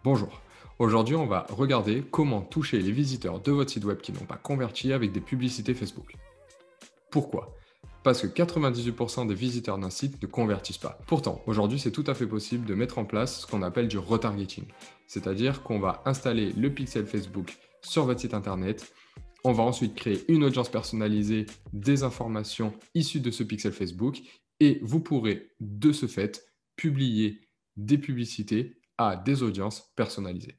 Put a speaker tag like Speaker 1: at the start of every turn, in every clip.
Speaker 1: Bonjour. Aujourd'hui, on va regarder comment toucher les visiteurs de votre site web qui n'ont pas converti avec des publicités Facebook. Pourquoi? Parce que 98% des visiteurs d'un site ne convertissent pas. Pourtant, aujourd'hui, c'est tout à fait possible de mettre en place ce qu'on appelle du retargeting. C'est-à-dire qu'on va installer le pixel Facebook sur votre site internet. On va ensuite créer une audience personnalisée des informations issues de ce pixel Facebook et vous pourrez de ce fait publier des publicités à des audiences personnalisées.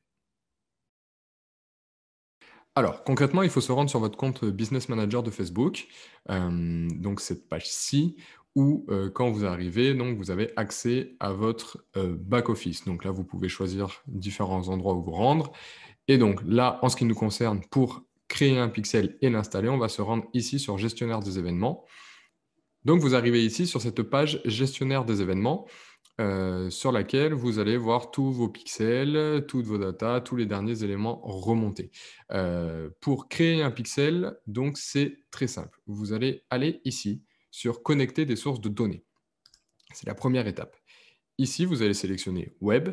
Speaker 1: Alors, concrètement, il faut se rendre sur votre compte Business Manager de Facebook, donc cette page-ci où, quand vous arrivez, donc vous avez accès à votre, back office. Donc là, vous pouvez choisir différents endroits où vous rendre et donc là, en ce qui nous concerne, pour créer un pixel et l'installer, on va se rendre ici sur Gestionnaire des événements. Donc vous arrivez ici sur cette page Gestionnaire des événements, sur laquelle vous allez voir tous vos pixels, toutes vos datas, tous les derniers éléments remontés. Pour créer un pixel, donc c'est très simple. Vous allez aller ici sur Connecter des sources de données. C'est la première étape. Ici, vous allez sélectionner Web.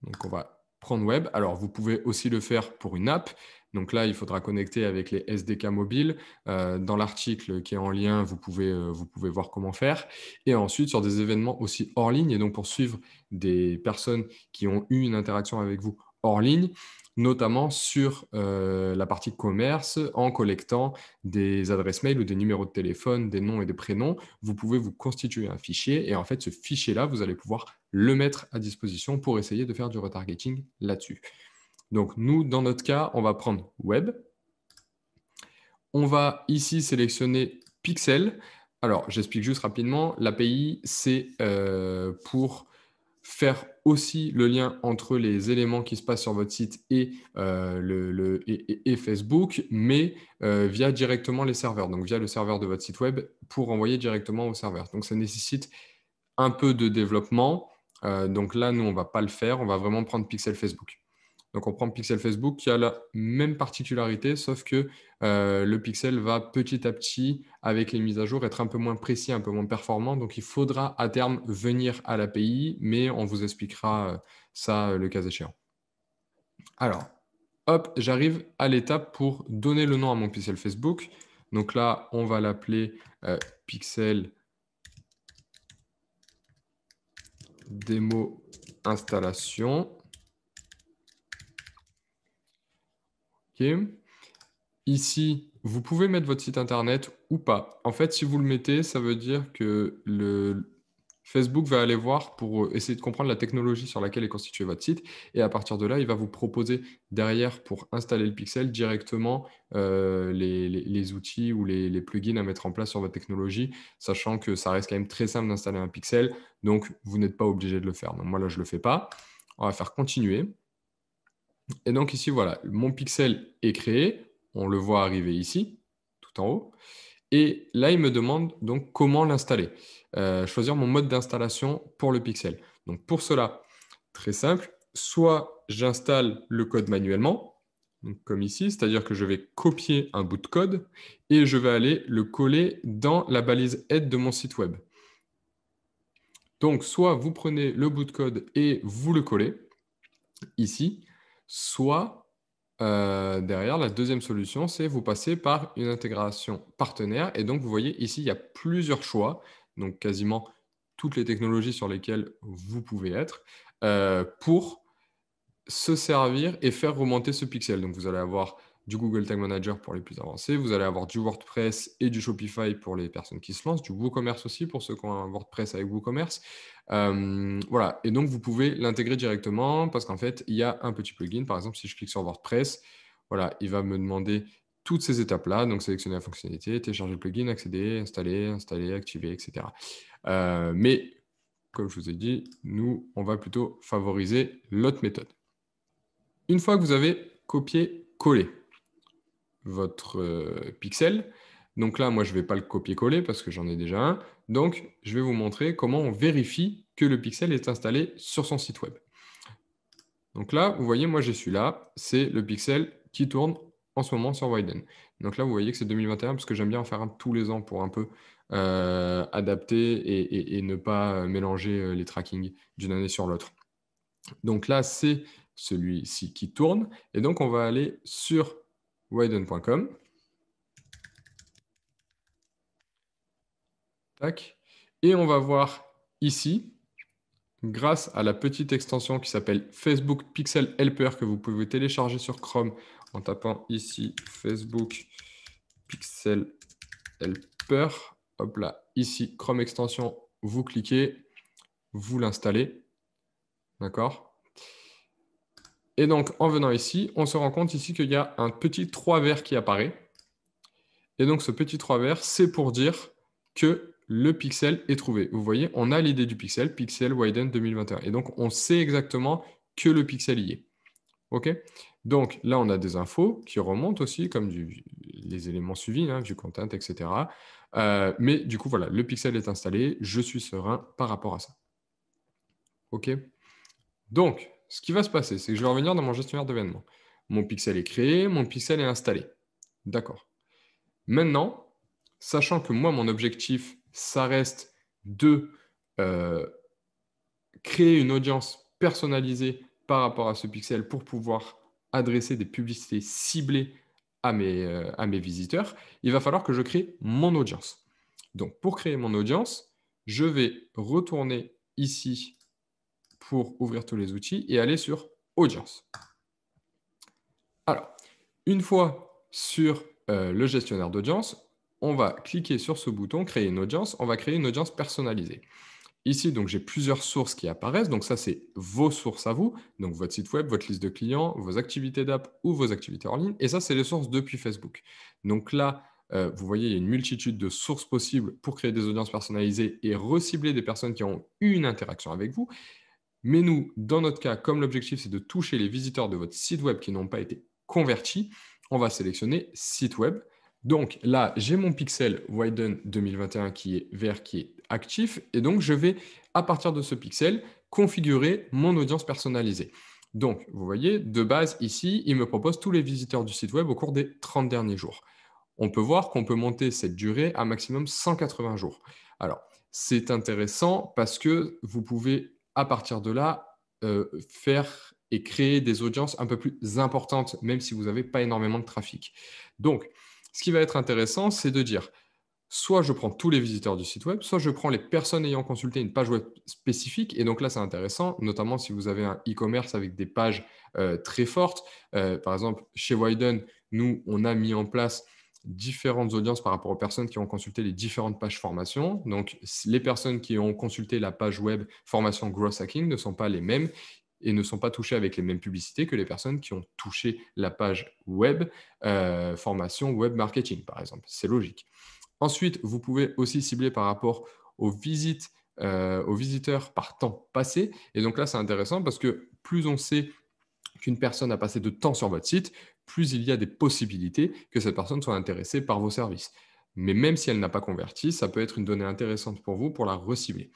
Speaker 1: Donc, on va prendre Web. Alors, vous pouvez aussi le faire pour une app. Donc là, il faudra connecter avec les SDK mobiles. Dans l'article qui est en lien, vous pouvez voir comment faire. Et ensuite, sur des événements aussi hors ligne, et donc pour suivre des personnes qui ont eu une interaction avec vous hors ligne, notamment sur la partie commerce, en collectant des adresses mail ou des numéros de téléphone, des noms et des prénoms, vous pouvez vous constituer un fichier et en fait, ce fichier-là, vous allez pouvoir le mettre à disposition pour essayer de faire du retargeting là-dessus. Donc, nous, dans notre cas, on va prendre Web. On va ici sélectionner Pixel. Alors, j'explique juste rapidement. L'API, c'est pour faire aussi le lien entre les éléments qui se passent sur votre site et, et Facebook, mais via directement les serveurs, donc via le serveur de votre site web pour envoyer directement au serveur. Donc, ça nécessite un peu de développement. Donc là, nous, on ne va pas le faire. On va vraiment prendre Pixel Facebook. Donc, on prend Pixel Facebook qui a la même particularité, sauf que le pixel va petit à petit, avec les mises à jour, être un peu moins précis, un peu moins performant. Donc, il faudra à terme venir à l'API, mais on vous expliquera ça le cas échéant. Alors, hop, j'arrive à l'étape pour donner le nom à mon pixel Facebook. Donc là, on va l'appeler Pixel Démo Installation. OK. Ici, vous pouvez mettre votre site internet ou pas. En fait, si vous le mettez, ça veut dire que Facebook va aller voir pour essayer de comprendre la technologie sur laquelle est constitué votre site. Et à partir de là, il va vous proposer derrière, pour installer le pixel, directement les outils ou les plugins à mettre en place sur votre technologie, sachant que ça reste quand même très simple d'installer un pixel. Donc, vous n'êtes pas obligé de le faire. Donc, moi, là, je ne le fais pas. On va faire continuer. Et donc ici, voilà, mon pixel est créé. On le voit arriver ici, tout en haut. Et là, il me demande donc comment l'installer. Choisir mon mode d'installation pour le pixel. Donc pour cela, très simple, soit j'installe le code manuellement, donc comme ici, c'est-à-dire que je vais copier un bout de code et je vais aller le coller dans la balise aide de mon site web. Donc soit vous prenez le bout de code et vous le collez ici, soit derrière, la deuxième solution, c'est vous passer par une intégration partenaire. Et donc, vous voyez ici, il y a plusieurs choix, donc quasiment toutes les technologies sur lesquelles vous pouvez être, pour se servir et faire remonter ce pixel. Donc, vous allez avoir du Google Tag Manager pour les plus avancés, vous allez avoir du WordPress et du Shopify pour les personnes qui se lancent, du WooCommerce aussi pour ceux qui ont un WordPress avec WooCommerce. Voilà, et donc vous pouvez l'intégrer directement parce qu'en fait, il y a un petit plugin. Par exemple, si je clique sur WordPress, voilà, il va me demander toutes ces étapes-là, donc sélectionner la fonctionnalité, télécharger le plugin, accéder, installer, activer, etc. Mais comme je vous ai dit, nous, on va plutôt favoriser l'autre méthode. Une fois que vous avez copié-collé votre pixel, donc là, moi, je ne vais pas le copier-coller parce que j'en ai déjà un. Donc, je vais vous montrer comment on vérifie que le pixel est installé sur son site web. Donc là, vous voyez, moi, j'ai celui-là. C'est le pixel qui tourne en ce moment sur Widen. Donc là, vous voyez que c'est 2021 parce que j'aime bien en faire un tous les ans pour un peu adapter et ne pas mélanger les trackings d'une année sur l'autre. Donc là, c'est celui-ci qui tourne. Et donc, on va aller sur widen.com. Tac. Et on va voir ici, grâce à la petite extension qui s'appelle Facebook Pixel Helper que vous pouvez télécharger sur Chrome en tapant ici Facebook Pixel Helper. Hop là, ici, Chrome extension, vous cliquez, vous l'installez. D'accord? Et donc, en venant ici, on se rend compte ici qu'il y a un petit 3 vert qui apparaît. Et donc, ce petit 3 vert, c'est pour dire que le pixel est trouvé. Vous voyez, on a l'idée du pixel, Pixel Widen 2021. Et donc, on sait exactement que le pixel y est. OK? Donc, là, on a des infos qui remontent aussi, comme les éléments suivis, hein, view content, etc. Mais du coup, voilà, le pixel est installé. Je suis serein par rapport à ça. OK? Donc, ce qui va se passer, c'est que je vais revenir dans mon gestionnaire d'événements. Mon pixel est créé, mon pixel est installé. D'accord. Maintenant, sachant que moi, mon objectif, ça reste de créer une audience personnalisée par rapport à ce pixel pour pouvoir adresser des publicités ciblées à mes visiteurs, il va falloir que je crée mon audience. Donc, pour créer mon audience, je vais retourner ici pour ouvrir tous les outils et aller sur Audience. Alors, une fois sur le gestionnaire d'audience, on va cliquer sur ce bouton Créer une audience. On va créer une audience personnalisée. Ici, donc, j'ai plusieurs sources qui apparaissent. Donc, ça, c'est vos sources à vous. Donc, votre site web, votre liste de clients, vos activités d'app ou vos activités en ligne. Et ça, c'est les sources depuis Facebook. Donc là, vous voyez, il y a une multitude de sources possibles pour créer des audiences personnalisées et recibler des personnes qui ont eu une interaction avec vous. Mais nous, dans notre cas, comme l'objectif, c'est de toucher les visiteurs de votre site web qui n'ont pas été convertis, on va sélectionner site web. Donc là, j'ai mon pixel Widen 2021 qui est vert, qui est actif. Et donc, je vais, à partir de ce pixel, configurer mon audience personnalisée. Donc, vous voyez, de base, ici, il me propose tous les visiteurs du site web au cours des 30 derniers jours. On peut voir qu'on peut monter cette durée à maximum 180 jours. Alors, c'est intéressant parce que vous pouvez, à partir de là, faire et créer des audiences un peu plus importantes, même si vous n'avez pas énormément de trafic. Donc, ce qui va être intéressant, c'est de dire, soit je prends tous les visiteurs du site web, soit je prends les personnes ayant consulté une page web spécifique. Et donc là, c'est intéressant, notamment si vous avez un e-commerce avec des pages très fortes. Par exemple, chez Widen, nous, on a mis en place différentes audiences par rapport aux personnes qui ont consulté les différentes pages formation. Donc, les personnes qui ont consulté la page web formation Growth Hacking ne sont pas les mêmes et ne sont pas touchées avec les mêmes publicités que les personnes qui ont touché la page web formation web marketing, par exemple. C'est logique. Ensuite, vous pouvez aussi cibler par rapport aux visites, aux visiteurs par temps passé. Et donc là, c'est intéressant parce que plus on sait qu'une personne a passé de temps sur votre site, plus il y a des possibilités que cette personne soit intéressée par vos services. Mais même si elle n'a pas converti, ça peut être une donnée intéressante pour vous pour la recibler.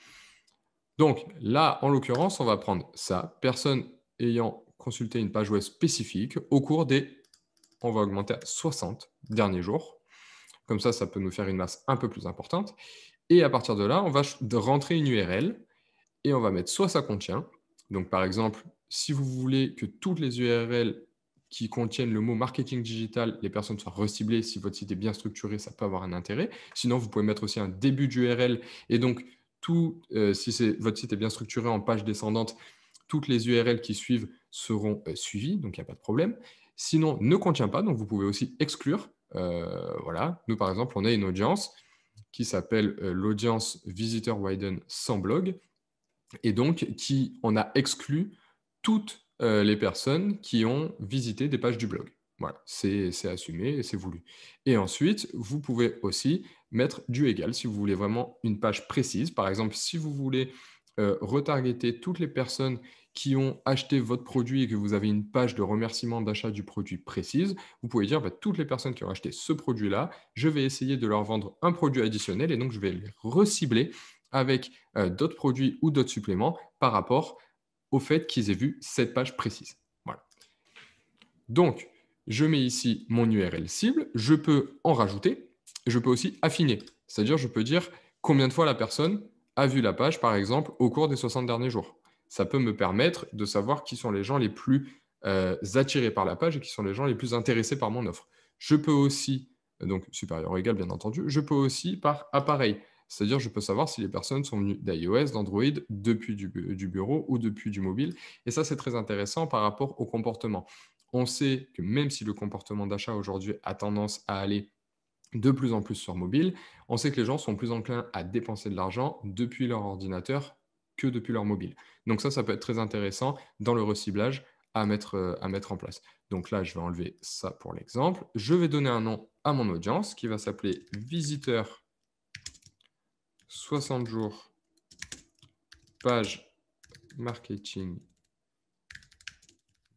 Speaker 1: Donc là, en l'occurrence, on va prendre ça, personne ayant consulté une page web spécifique au cours des, on va augmenter à 60 derniers jours. Comme ça peut nous faire une masse un peu plus importante. Et à partir de là, on va rentrer une URL et on va mettre soit ça contient. Donc, par exemple, si vous voulez que toutes les URL qui contiennent le mot marketing digital, les personnes soient reciblées, si votre site est bien structuré, ça peut avoir un intérêt. Sinon, vous pouvez mettre aussi un début d'URL et donc, si votre site est bien structuré en page descendante, toutes les URL qui suivent seront suivies, donc il n'y a pas de problème. Sinon, ne contient pas, donc vous pouvez aussi exclure. Voilà, nous par exemple, on a une audience qui s'appelle l'audience Visitor Widen sans blog, et donc on a exclu toutes les personnes qui ont visité des pages du blog. Voilà, c'est assumé et c'est voulu. Et ensuite, vous pouvez aussi mettre du égal si vous voulez vraiment une page précise. Par exemple, si vous voulez retargeter toutes les personnes qui ont acheté votre produit et que vous avez une page de remerciement d'achat du produit précise, vous pouvez dire toutes les personnes qui ont acheté ce produit-là, je vais essayer de leur vendre un produit additionnel et donc je vais les recibler avec d'autres produits ou d'autres suppléments par rapport au fait qu'ils aient vu cette page précise. Voilà. Donc, je mets ici mon URL cible, je peux en rajouter, je peux aussi affiner, c'est-à-dire je peux dire combien de fois la personne a vu la page, par exemple, au cours des 60 derniers jours. ça peut me permettre de savoir qui sont les gens les plus attirés par la page et qui sont les gens les plus intéressés par mon offre. Je peux aussi, donc supérieur ou égal bien entendu, je peux aussi par appareil. C'est-à-dire, je peux savoir si les personnes sont venues d'iOS, d'Android, depuis du bureau ou depuis du mobile. Et ça, c'est très intéressant par rapport au comportement. On sait que même si le comportement d'achat aujourd'hui a tendance à aller de plus en plus sur mobile, on sait que les gens sont plus enclins à dépenser de l'argent depuis leur ordinateur que depuis leur mobile. Donc ça peut être très intéressant dans le reciblage à mettre en place. Donc là, je vais enlever ça pour l'exemple. Je vais donner un nom à mon audience qui va s'appeler visiteur 60 jours page marketing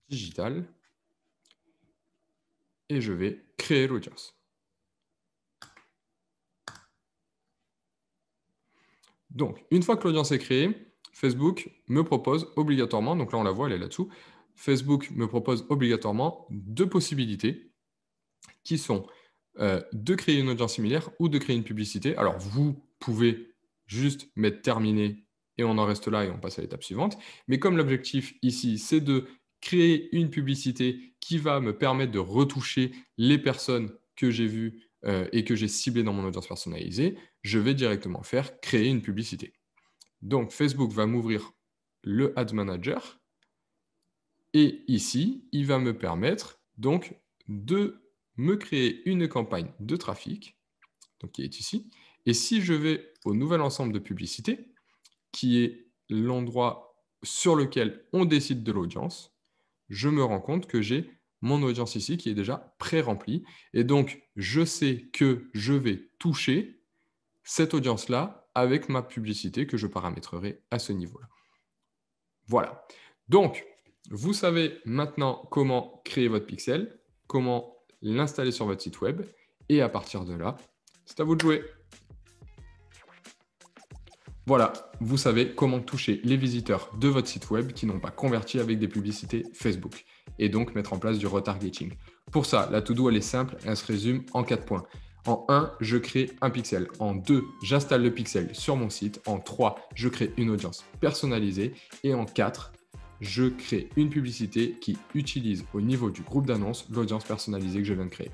Speaker 1: digital et je vais créer l'audience. Donc, une fois que l'audience est créée, Facebook me propose obligatoirement, donc là on la voit, elle est là-dessous, Facebook me propose obligatoirement deux possibilités qui sont de créer une audience similaire ou de créer une publicité. Alors, vous pouvez juste mettre terminé et on en reste là et on passe à l'étape suivante. Mais comme l'objectif ici, c'est de créer une publicité qui va me permettre de retoucher les personnes que j'ai vues et que j'ai ciblées dans mon audience personnalisée, je vais directement faire créer une publicité. Donc, Facebook va m'ouvrir le Ad Manager et ici, il va me permettre donc de me créer une campagne de trafic, donc qui est ici. Et si je vais au nouvel ensemble de publicités, qui est l'endroit sur lequel on décide de l'audience, je me rends compte que j'ai mon audience ici qui est déjà pré-remplie. Et donc, je sais que je vais toucher cette audience-là avec ma publicité que je paramétrerai à ce niveau-là. Voilà. Donc, vous savez maintenant comment créer votre pixel, comment l'installer sur votre site web, et à partir de là, c'est à vous de jouer. Voilà, vous savez comment toucher les visiteurs de votre site web qui n'ont pas converti avec des publicités Facebook, et donc mettre en place du retargeting. Pour ça, la to-do, elle est simple, elle se résume en 4 points. En 1, je crée un pixel. En 2, j'installe le pixel sur mon site. En 3, je crée une audience personnalisée. Et en 4, je crée une publicité qui utilise au niveau du groupe d'annonces l'audience personnalisée que je viens de créer.